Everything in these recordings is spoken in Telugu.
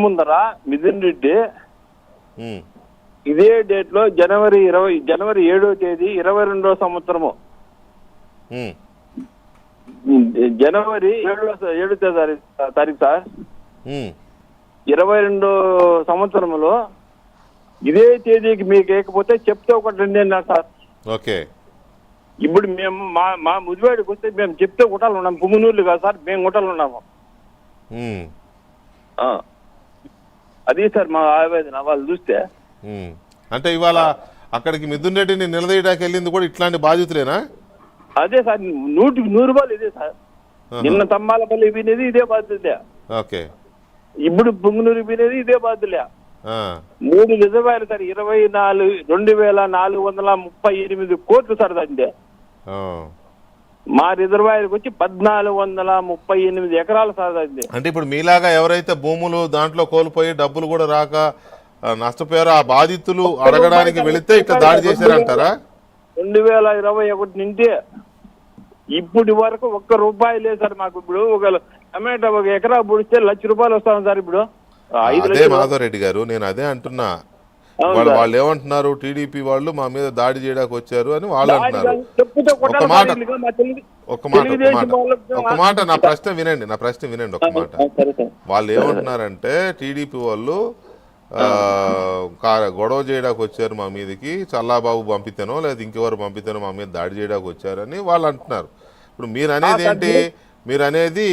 ముందర మిథున్ రెడ్డి ఉమ్, ఇదే డేట్ లో జనవరి 7వ తేదీ 22వ సంవత్సరము ఉమ్, జనవరి 7వ తారీఖు సార్ ఉమ్. 22 సంవత్సరంలో ఇదే తేదీకి మీకు ఏకపోతే చెప్తే ఒకటి రండి అన్నారు సార్. ఓకే. ఇప్పుడు మేము మా ముదివాడికి వస్తే మేము చెప్తే గుట్టాలు ఉన్నాం, పుంగునూర్లు కాదు సార్, మేము గుట్టాలు ఉన్నాము. ఉమ్, అది సార్ మా ఆవేదన వాళ్ళు చూస్తే. ఉమ్. అంటే ఇవాళ అక్కడికి మిథున్ రెడ్డిని నిలదీయడానికి వెళ్ళింది కూడా ఇట్లాంటి బాధితులేనా? అదే సార్ 100% ఇదే సార్. నిన్న తమ్మాలపల్లి వినేది ఇదే బాధ్యత, ఓకే. ఇప్పుడు పుంగునూరు వినేది ఇదే బాధ్యత. ఆ, 3 రిజర్వాయర్లు సార్, 2,438 కోట్లు సార్ అంతే. ఆ. మా రిజర్వాయర్కి వచ్చి 1,438 ఎకరాలు సార్ అంతే. అంటే ఇప్పుడు మీలాగా ఎవరైతే భూములు దాంట్లో కోల్పోయి డబ్బులు కూడా రాక నష్టపోయారో ఆ బాధితులు అడగడానికి వెళితే ఇట్లా దాడి చేశారంటారా? 2021 నుండి ఇప్పటి వరకు ఒక్క రూపాయి లేదు సార్ మాకు. ఇప్పుడు ఒక టమాటా ఒక ఎకరా పొడిస్తే ₹1,00,000 వస్తాం సార్. ఇప్పుడు 5 అదే లక్షలు. మాధవరెడ్డి గారు, నేను అదే అంటున్నా. అవును వాళ్ళు సార్. వాళ్ళు ఏమంటున్నారు, టీడీపీ వాళ్ళు మా మీద దాడి చేయడానికి వచ్చారు అని వాళ్ళు అంటున్నారు. చెప్పుతో ఒక కొట్టాలి మాట సార్ వీళ్ళకి. మా ఒక మాట తెలుగుదేశం వాళ్ళకి ఒక మాట నా ప్రశ్న వినండి ఒక మాట. సరే సార్. వాళ్ళు ఏమంటున్నారంటే టీడీపీ వాళ్ళు గొడవ చేయడానికి వచ్చారు మా మీదకి, చల్లాబాబు పంపితేనో లేదా ఇంకెవరు పంపితేనో మా మీద దాడి చేయడానికి వచ్చారని వాళ్ళు అంటున్నారు. ఇప్పుడు మీరు అనేది ఏంటి? మీరు అనేది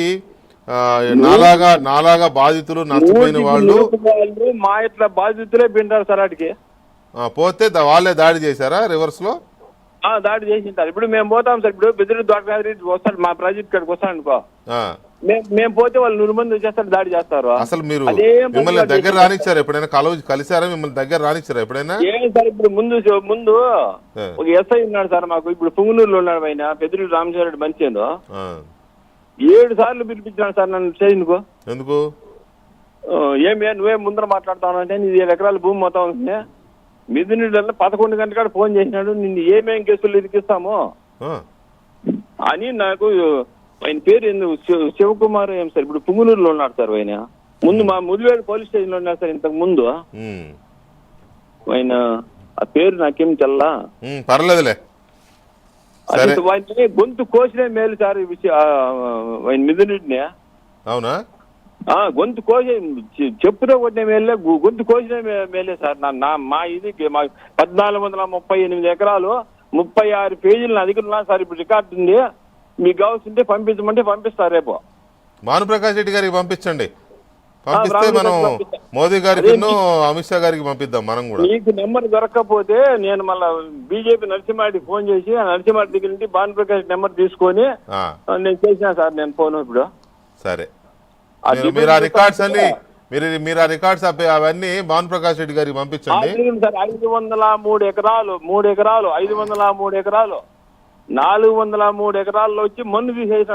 నాలాగా బాధితులు నష్టపోయిన వాళ్ళు మా ఇట్లా బాధితులే పిండారు సార్ వాటికి. పోతే వాళ్ళే దాడి చేశారా రివర్స్ లో? దాడి చేసింటారు. ఇప్పుడు మేము పోతాం సార్. ఇప్పుడు బెదిరి ద్వారకాద్రి వస్తాడు, మా ప్రాజెక్ట్ కాడికి వస్తాడు అనుకో, మేము పోతే వాళ్ళు 100 మంది వచ్చేస్తారు, దాడి చేస్తారు. అసలు మీరు మిమ్మల్ని దగ్గర రానిచ్చారా ఎప్పుడైనా? కలిసారా మిమ్మల్ని దగ్గర రానిచ్చారా ఎప్పుడైనా? ఏం సార్, ఇప్పుడు ముందు ఒక ఎస్ఐ ఉన్నాడు సార్ మాకు. ఇప్పుడు పుంగునూరులో ఉన్నాడు ఆయన, పెద్దిరెడ్డి రామచంద్ర మంచేను. 7 సార్లు పిలిపించాను సార్ నన్ను స్టేషన్కు. ఎందుకు? నువ్వే ముందర మాట్లాడతావు అంటే, నీ 7 ఎకరాల భూమి మొత్తం ఉంది. మిథున్ రెడ్డి 11 గంటల ఫోన్ చేసినాడు, నిన్ను ఏమేం కేసులు ఇరికిస్తామో అని. నాకు ఆయన పేరు ఎందుకు శివకుమార్ ఏం సార్, ఇప్పుడు పుంగునూరులో ఉన్నాడు సార్ ఆయన. ముందు మా ముదివేడు పోలీస్ స్టేషన్ లో ఉన్నారు సార్ ఇంతకు ముందు ఆయన. ఆ పేరు నాకేం తెల్లా, పర్లేదులే. గొంతు కోసినే మేలు సార్ ఆయన మిథున్ రెడ్డిని. అవునా? గొంతు కోసి చెప్పుతో కొట్టిన మేలే, గొంతు కోసిన మేలే సార్. మా ఇది 1,438 ఎకరాలు 36 పేజీలు నా దగ్గర ఉన్నా సార్. ఇప్పుడు రికార్డు ఉంది, మీకు కావాల్సింటే పంపించమంటే పంపిస్తారు రేపు. భానుప్రకాష్ రెడ్డి గారికి పంపించండి. పంపిస్తే మనం మోదీ గారికి అమిత్ షా గారికి పంపిద్దాం మనం కూడా. మీకు నెంబర్ దొరకకపోతే నేను మళ్ళీ బీజేపీ నరసింహారెడ్డికి ఫోన్ చేసి ఆ నరసింహారెడ్డి దగ్గర నుంచి భానుప్రకాష్ నెంబర్ తీసుకొని నేను చేసిన సార్ నేను ఫోన్. ఇప్పుడు సరే, మీరు ఆ రికార్డ్స్ అన్ని మీరు ఆ రికార్డ్స్ అవన్నీ భానుప్రకాష్ రెడ్డి గారికి పంపించండి సార్. 503 ఎకరాలు 503 ఎకరాలు 403 ఎకరాల్లో వచ్చి మన్ను తీసేసిన